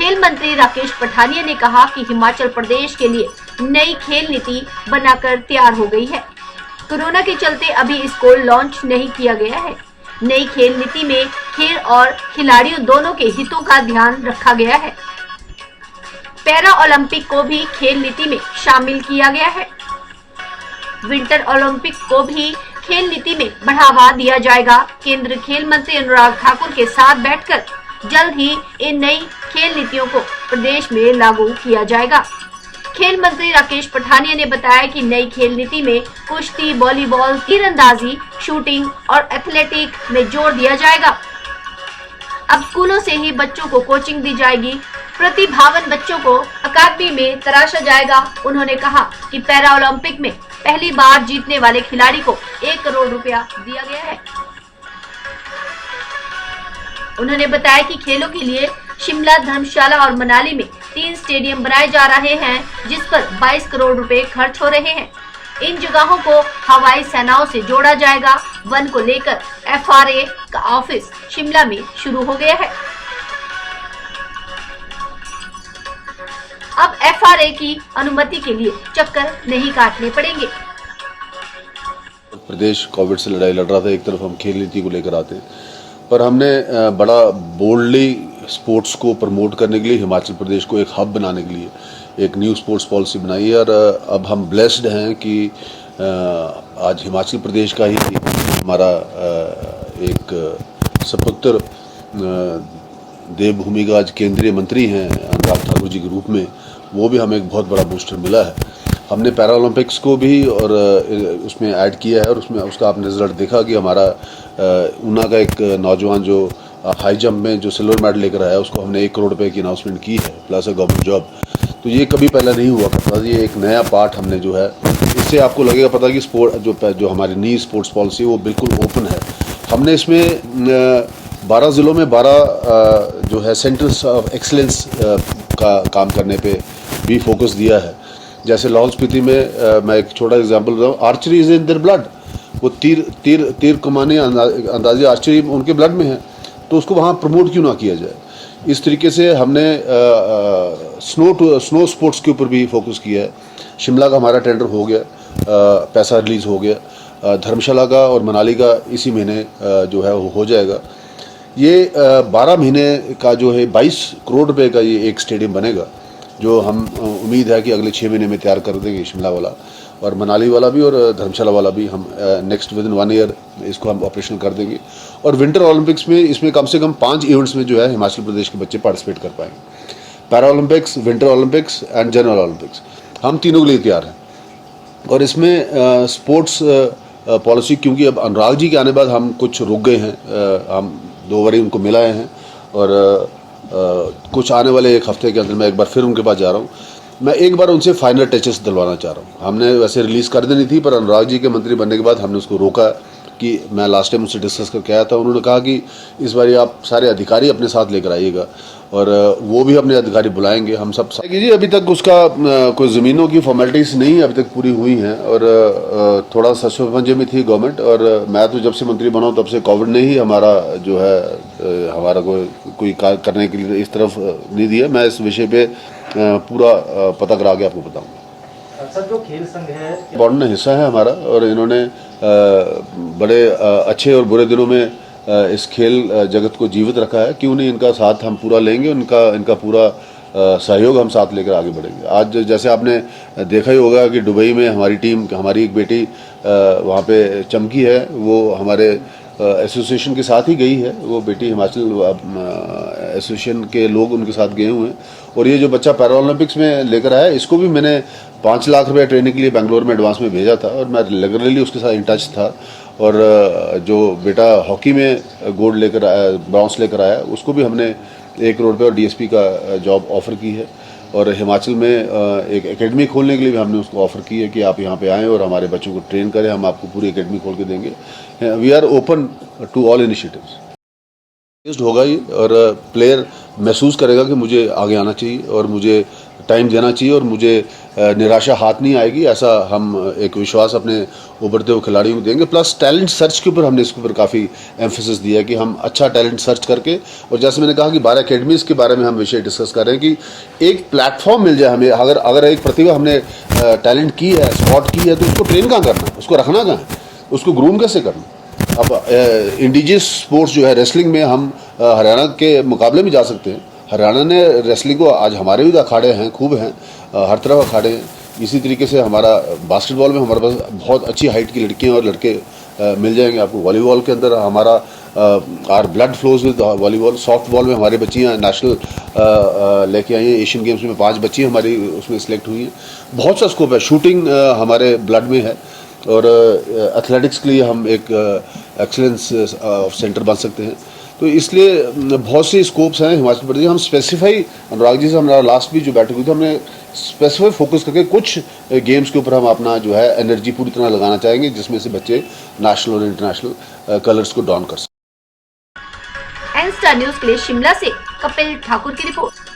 खेल मंत्री राकेश पठानिया ने कहा कि हिमाचल प्रदेश के लिए नई खेल नीति बनाकर तैयार हो गई है। कोरोना के चलते अभी इसको लॉन्च नहीं किया गया है। नई खेल नीति में खेल और खिलाड़ियों दोनों के हितों का ध्यान रखा गया है। पैरा ओलंपिक को भी खेल नीति में शामिल किया गया है। विंटर ओलंपिक को भी खेल नीति में बढ़ावा दिया जाएगा। केंद्रीय खेल मंत्री अनुराग ठाकुर के साथ बैठकर जल्द ही इन नई खेल नीतियों को प्रदेश में लागू किया जाएगा। खेल मंत्री राकेश पठानिया ने बताया कि नई खेल नीति में कुश्ती, वॉलीबॉल, तीरंदाजी, शूटिंग और एथलेटिक में जोर दिया जाएगा। अब स्कूलों से ही बच्चों को कोचिंग दी जाएगी। प्रतिभावान बच्चों को अकादमी में तराशा जाएगा। उन्होंने कहा कि पैरा ओलंपिक में पहली बार जीतने वाले खिलाड़ी को 1 करोड़ रुपया दिया गया है। उन्होंने बताया कि खेलों के लिए शिमला, धर्मशाला और मनाली में 3 स्टेडियम बनाए जा रहे हैं, जिस पर 22 करोड़ रुपए खर्च हो रहे हैं। इन जगहों को हवाई सेनाओं से जोड़ा जाएगा। वन को लेकर FRA का ऑफिस शिमला में शुरू हो गया है। अब FRA की अनुमति के लिए चक्कर नहीं काटने पड़ेंगे। प्रदेश कोविड से लड़ाई लड़ रहा था, एक तरफ हम खेल नीति को लेकर आते हैं, पर हमने बड़ा बोल्डली स्पोर्ट्स को प्रमोट करने के लिए हिमाचल प्रदेश को एक हब बनाने के लिए एक न्यू स्पोर्ट्स पॉलिसी बनाई है। और अब हम ब्लेस्ड हैं कि आज हिमाचल प्रदेश का ही हमारा एक सपुत्र देवभूमि का आज केंद्रीय मंत्री हैं अनुराग ठाकुर जी के रूप में, वो भी हमें एक बहुत बड़ा बूस्टर मिला है। हमने पैरा ओलंपिक्स को भी और उसमें ऐड किया है और उसमें उसका आपने रिजल्ट देखा कि हमारा ऊना का एक नौजवान जो हाई जंप में जो सिल्वर मेडल लेकर आया, उसको हमने 1 करोड़ रुपए की अनाउंसमेंट की है प्लस अ गवर्नमेंट जॉब। तो ये कभी पहले नहीं हुआ करता। ये एक नया पार्ट हमने जो है, इससे आपको लगेगा पता कि स्पोर्ट जो हमारी नई स्पोर्ट्स पॉलिसी है वो बिल्कुल ओपन है। हमने इसमें 12 ज़िलों में 12 जो है सेंटर्स ऑफ एक्सीलेंस का काम करने पे भी फोकस दिया है। जैसे लाहौल स्पीति में मैं एक छोटा एग्जांपल बताऊँ, archery is in their blood. वो तीर कमाने अंदाजी आर्चरी उनके ब्लड में है, तो उसको वहाँ प्रमोट क्यों ना किया जाए। इस तरीके से हमने स्नो स्पोर्ट्स के ऊपर भी फोकस किया है। शिमला का हमारा टेंडर हो गया, पैसा रिलीज़ हो गया। धर्मशाला का और मनाली का इसी महीने जो है हो जाएगा। ये 12 महीने का जो है 22 करोड़ रुपए का ये एक स्टेडियम बनेगा, जो हम उम्मीद है कि अगले 6 महीने में तैयार कर देंगे। शिमला वाला और मनाली वाला भी और धर्मशाला वाला भी हम नेक्स्ट विदिन 1 ईयर इसको हम ऑपरेशनल कर देंगे। और विंटर ओलंपिक्स में इसमें कम से कम 5 इवेंट्स में जो है हिमाचल प्रदेश के बच्चे पार्टिसिपेट कर पाएंगे। Para Olympics, winter Olympics and general Olympics, हम तीनों के लिए तैयार हैं। और इसमें स्पोर्ट्स पॉलिसी, क्योंकि अब अनुराग जी के आने बाद हम कुछ रुक गए हैं, हम 2 बारी उनको मिलाए हैं और कुछ आने वाले 1 हफ्ते के अंदर मैं एक बार फिर उनके पास जा रहा हूँ। मैं एक बार उनसे फाइनल टचेस दिलवाना चाह रहा हूँ। हमने वैसे रिलीज़ कर देनी थी, पर अनुराग जी के मंत्री बनने के बाद हमने उसको रोका कि मैं लास्ट टाइम उनसे डिस्कस करके आया था। उन्होंने कहा कि इस बार आप सारे अधिकारी अपने साथ लेकर आइएगा और वो भी अपने अधिकारी बुलाएंगे। हम सब जी अभी तक उसका कोई ज़मीनों की फॉर्मेलिटीज़ नहीं अभी तक पूरी हुई हैं और थोड़ा सस्पेंशन में थी गवर्नमेंट। और मैं तो जब से मंत्री बना हूँ तब से कोविड ने ही हमारा जो है हमारा कोई कार्य करने के लिए इस तरफ नहीं दिया। मैं इस विषय पे पूरा पता करा के आपको बताऊँगा। सर, जो खेल संघ है बोर्ड ने हिस्सा है हमारा और इन्होंने बड़े अच्छे और बुरे दिनों में इस खेल जगत को जीवित रखा है। क्यों नहीं, इनका साथ हम पूरा लेंगे, इनका पूरा सहयोग हम साथ लेकर आगे बढ़ेंगे। आज जैसे आपने देखा ही होगा कि दुबई में हमारी टीम, हमारी एक बेटी वहाँ पे चमकी है, वो हमारे एसोसिएशन के साथ ही गई है। वो बेटी हिमाचल एसोसिएशन के लोग उनके साथ गए हुए हैं। और ये जो बच्चा पैरा ओलंपिक्स में लेकर आया, इसको भी मैंने 5 लाख रुपए ट्रेनिंग के लिए बेंगलोर में एडवांस में भेजा था और मैं रेगुलरली उसके साथ इन टच था। और जो बेटा हॉकी में गोल्ड लेकर आया, ब्रॉन्ज लेकर आया, उसको भी हमने 1 करोड़ रुपये और DSP का जॉब ऑफ़र की है। और हिमाचल में एक एकेडमी खोलने के लिए भी हमने उसको ऑफ़र की है कि आप यहाँ पे आएँ और हमारे बच्चों को ट्रेन करें, हम आपको पूरी एकेडमी खोल के देंगे। We are open to all initiatives. होगा ये और प्लेयर महसूस करेगा कि मुझे आगे आना चाहिए और मुझे टाइम देना चाहिए और मुझे निराशा हाथ नहीं आएगी, ऐसा हम एक विश्वास अपने उभरते हुए खिलाड़ियों को देंगे। प्लस टैलेंट सर्च के ऊपर हमने इसके ऊपर काफ़ी एम्फेसिस दिया है कि हम अच्छा टैलेंट सर्च करके, और जैसे मैंने कहा कि 12 अकेडमीज़ के बारे में हम विषय डिस्कस कर रहे हैं कि एक प्लेटफॉर्म मिल जाए हमें। अगर एक प्रतिभा हमने टैलेंट की है, स्पॉट की है, तो उसको ट्रेन कहाँ करना है, उसको रखना कहाँ है, उसको ग्रूम कैसे करना। अब इंडिजियस स्पोर्ट्स जो है रेसलिंग में हम हरियाणा के मुकाबले में जा सकते हैं। हरियाणा ने रेसलिंग को, आज हमारे भी अखाड़े हैं, खूब हैं, हर तरफ अखाड़े हैं। इसी तरीके से हमारा बास्केटबॉल में हमारे पास बहुत अच्छी हाइट की लड़कियां और लड़के मिल जाएंगे आपको। वॉलीबॉल के अंदर हमारा our blood flows with volleyball. Soft ball में हमारी बच्चियां नेशनल लेके आई हैं। एशियन गेम्स में 5 बच्चियां हमारी उसमें सिलेक्ट हुई हैं। बहुत सा स्कोप है। शूटिंग हमारे ब्लड में है, और एथलेटिक्स के लिए हम एक एक्सीलेंस सेंटर बन सकते हैं। तो इसलिए बहुत सी स्कोप्स हैं हिमाचल प्रदेश। हम स्पेसिफाई, अनुराग जी से हमारा लास्ट भी जो बैठक हुई थी, हमने स्पेसिफाई फोकस करके कुछ गेम्स के ऊपर हम अपना जो है एनर्जी पूरी तरह लगाना चाहेंगे, जिसमें से बच्चे नेशनल और इंटरनेशनल कलर्स को डॉन कर सकें। एन स्टार न्यूज के लिए शिमला से कपिल ठाकुर की रिपोर्ट।